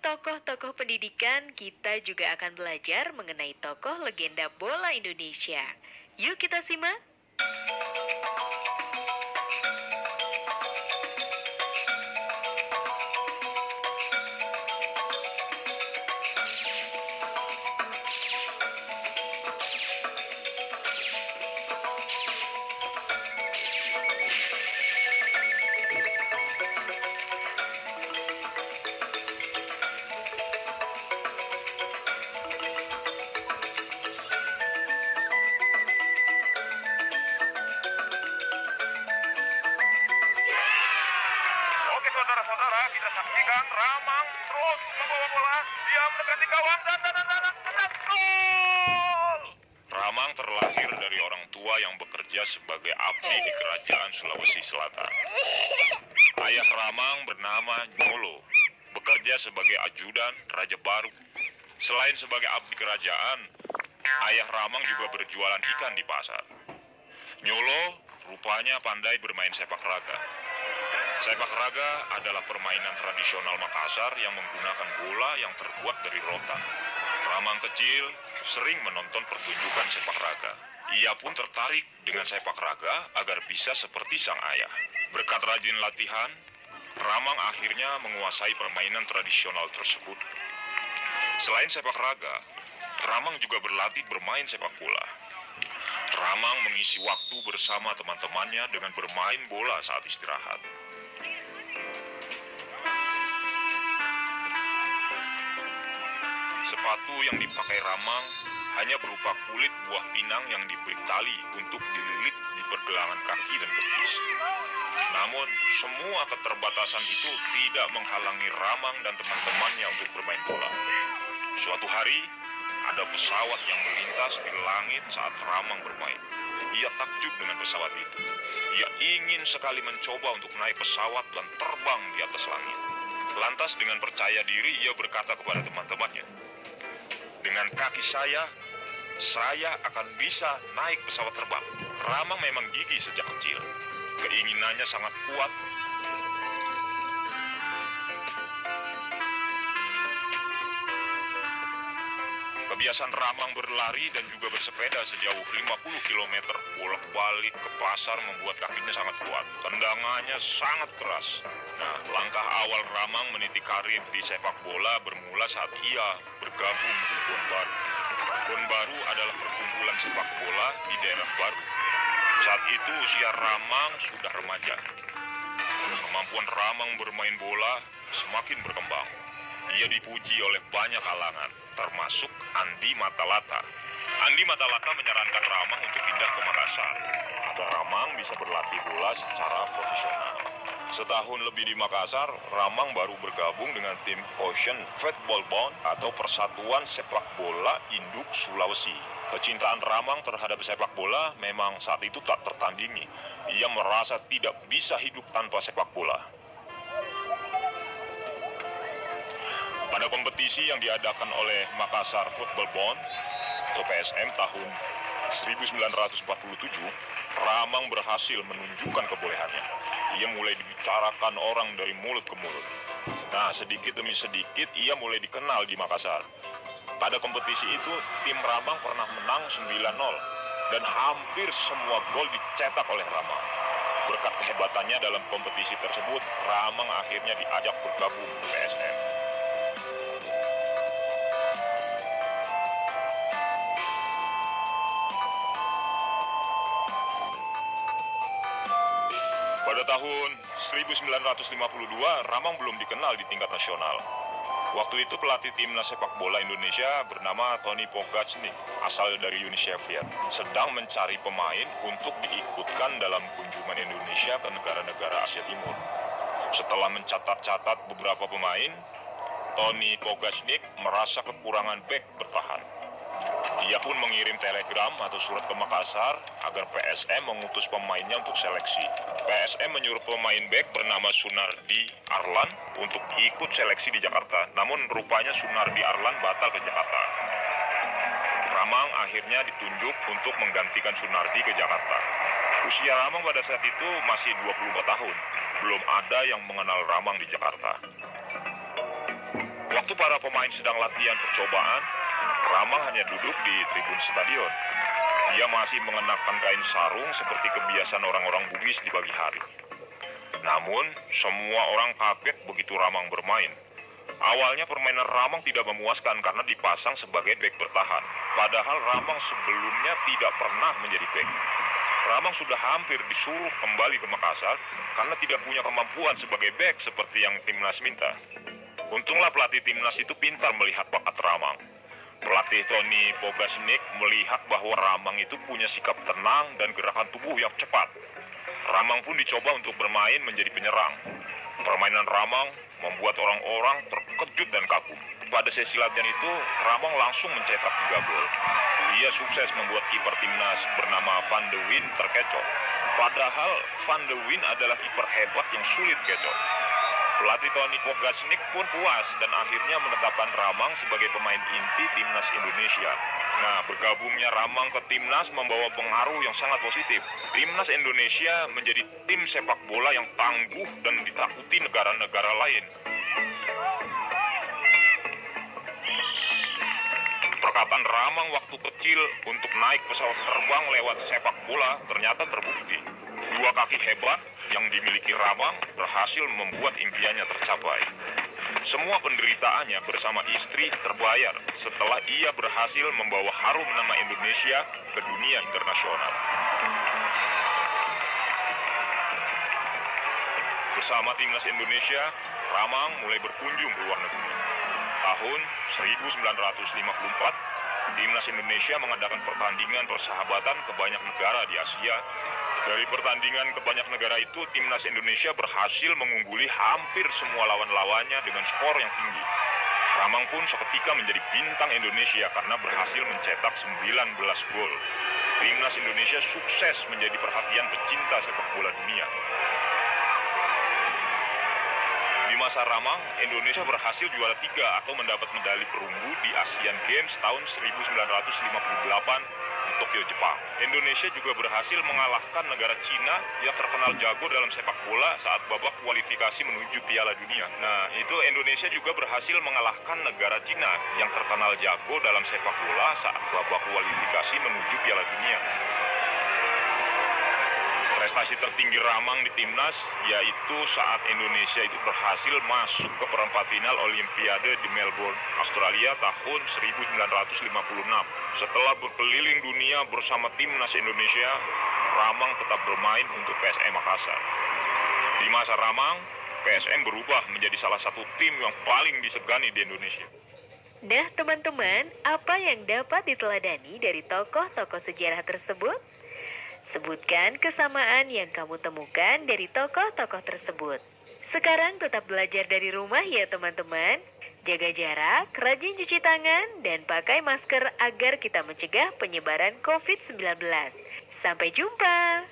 tokoh-tokoh pendidikan, kita juga akan belajar mengenai tokoh legenda bola Indonesia. Yuk kita simak. Oke saudara-saudara, kita saksikan Ramang terus membawa bola. Dia mendekati gawang dan gol! Ramang terlahir dari orang tua yang bekerja sebagai abdi di kerajaan Sulawesi Selatan. Ayah Ramang bernama Nyolo, bekerja sebagai ajudan Raja Baru. Selain sebagai abdi kerajaan, ayah Ramang juga berjualan ikan di pasar. Nyolo rupanya pandai bermain sepak raga. Sepak raga adalah permainan tradisional Makassar yang menggunakan bola yang terbuat dari rotan. Ramang kecil sering menonton pertunjukan sepak raga. Ia pun tertarik dengan sepak raga agar bisa seperti sang ayah. Berkat rajin latihan, Ramang akhirnya menguasai permainan tradisional tersebut. Selain sepak raga, Ramang juga berlatih bermain sepak bola. Ramang mengisi waktu bersama teman-temannya dengan bermain bola saat istirahat. Sepatu yang dipakai Ramang hanya berupa kulit buah pinang yang diberi tali untuk dililit di pergelangan kaki dan betis. Namun, semua keterbatasan itu tidak menghalangi Ramang dan teman-temannya untuk bermain bola. Suatu hari, ada pesawat yang melintas di langit saat Ramang bermain. Ia takjub dengan pesawat itu. Ia ingin sekali mencoba untuk naik pesawat dan terbang di atas langit. Lantas dengan percaya diri ia berkata kepada teman-temannya, "Dengan kaki saya akan bisa naik pesawat terbang." Ramang memang gigih sejak kecil. Keinginannya sangat kuat. Kebiasaan Ramang berlari dan juga bersepeda sejauh 50 km bolak-balik ke pasar membuat kakinya sangat kuat. Tendangannya sangat keras. Nah, langkah awal Ramang meniti karir di sepak bola bermula saat ia bergabung di Bon Baru. Bon Baru adalah perkumpulan sepak bola di daerah Baru. Saat itu usia Ramang sudah remaja. Kemampuan Ramang bermain bola semakin berkembang. Ia dipuji oleh banyak kalangan, termasuk Andi Matalata. Andi Matalata menyarankan Ramang untuk pindah ke Makassar agar Ramang bisa berlatih bola secara profesional. Setahun lebih di Makassar, Ramang baru bergabung dengan tim Ocean Football Bond atau Persatuan Sepak Bola Induk Sulawesi. Kecintaan Ramang terhadap sepak bola memang saat itu tak tertandingi. Ia merasa tidak bisa hidup tanpa sepak bola. Pada kompetisi yang diadakan oleh Makassar Football Bond atau PSM tahun 1947, Ramang berhasil menunjukkan kebolehannya. Ia mulai dibicarakan orang dari mulut ke mulut. Nah, sedikit demi sedikit ia mulai dikenal di Makassar. Pada kompetisi itu, tim Ramang pernah menang 9-0 dan hampir semua gol dicetak oleh Ramang. Berkat kehebatannya dalam kompetisi tersebut, Ramang akhirnya diajak bergabung ke PSM. Pada tahun 1952, Ramang belum dikenal di tingkat nasional. Waktu itu pelatih timnas sepak bola Indonesia bernama Tony Pogacnik, asal dari Uni Soviet, sedang mencari pemain untuk diikutkan dalam kunjungan Indonesia ke negara-negara Asia Timur. Setelah mencatat-catat beberapa pemain, Tony Pogacnik merasa kekurangan bek bertahan. Dia pun mengirim telegram atau surat ke Makassar agar PSM mengutus pemainnya untuk seleksi. PSM menyuruh pemain bek bernama Sunardi Arlan untuk ikut seleksi di Jakarta. Namun rupanya Sunardi Arlan batal ke Jakarta. Ramang akhirnya ditunjuk untuk menggantikan Sunardi ke Jakarta. Usia Ramang pada saat itu masih 24 tahun. Belum ada yang mengenal Ramang di Jakarta. Waktu para pemain sedang latihan percobaan, Ramang hanya duduk di tribun stadion. Dia masih mengenakan kain sarung seperti kebiasaan orang-orang Bugis di pagi hari. Namun, semua orang kaget begitu Ramang bermain. Awalnya permainan Ramang tidak memuaskan karena dipasang sebagai bek bertahan. Padahal Ramang sebelumnya tidak pernah menjadi bek. Ramang sudah hampir disuruh kembali ke Makassar karena tidak punya kemampuan sebagai bek seperti yang timnas minta. Untunglah pelatih timnas itu pintar melihat bakat Ramang. Pelatih Tony Pogasnik melihat bahwa Ramang itu punya sikap tenang dan gerakan tubuh yang cepat. Ramang pun dicoba untuk bermain menjadi penyerang. Permainan Ramang membuat orang-orang terkejut dan kagum. Pada sesi latihan itu, Ramang langsung mencetak 3 gol. Ia sukses membuat kiper timnas bernama Van de Wijn terkecoh. Padahal Van de Wijn adalah kiper hebat yang sulit kecoh. Pelatih Tony Pogasnik pun puas dan akhirnya menetapkan Ramang sebagai pemain inti timnas Indonesia. Nah, bergabungnya Ramang ke timnas membawa pengaruh yang sangat positif. Timnas Indonesia menjadi tim sepak bola yang tangguh dan ditakuti negara-negara lain. Perkataan Ramang waktu kecil untuk naik pesawat terbang lewat sepak bola ternyata terbukti. 2 kaki hebat yang dimiliki Ramang berhasil membuat impiannya tercapai. Semua penderitaannya bersama istri terbayar setelah ia berhasil membawa harum nama Indonesia ke dunia internasional. Bersama timnas Indonesia, Ramang mulai berkunjung ke luar negeri. Tahun 1954, timnas Indonesia mengadakan pertandingan persahabatan ke banyak negara di Asia. Dari pertandingan ke banyak negara itu, timnas Indonesia berhasil mengungguli hampir semua lawan-lawannya dengan skor yang tinggi. Ramang pun seketika menjadi bintang Indonesia karena berhasil mencetak 19 gol. Timnas Indonesia sukses menjadi perhatian pecinta sepak bola dunia. Di masa Ramang, Indonesia berhasil juara 3 atau mendapat medali perunggu di Asian Games tahun 1958 di Tokyo, Jepang. Indonesia juga berhasil mengalahkan negara Cina yang terkenal jago dalam sepak bola saat babak kualifikasi menuju Piala Dunia. Nah, itu Indonesia juga berhasil mengalahkan negara Cina yang terkenal jago dalam sepak bola saat babak kualifikasi menuju Piala Dunia. Prestasi tertinggi Ramang di timnas yaitu saat Indonesia itu berhasil masuk ke perempat final Olimpiade di Melbourne, Australia tahun 1956. Setelah berkeliling dunia bersama timnas Indonesia, Ramang tetap bermain untuk PSM Makassar. Di masa Ramang, PSM berubah menjadi salah satu tim yang paling disegani di Indonesia. Nah, teman-teman, apa yang dapat diteladani dari tokoh-tokoh sejarah tersebut? Sebutkan kesamaan yang kamu temukan dari tokoh-tokoh tersebut. Sekarang tetap belajar dari rumah ya teman-teman. Jaga jarak, rajin cuci tangan, dan pakai masker agar kita mencegah penyebaran COVID-19. Sampai jumpa!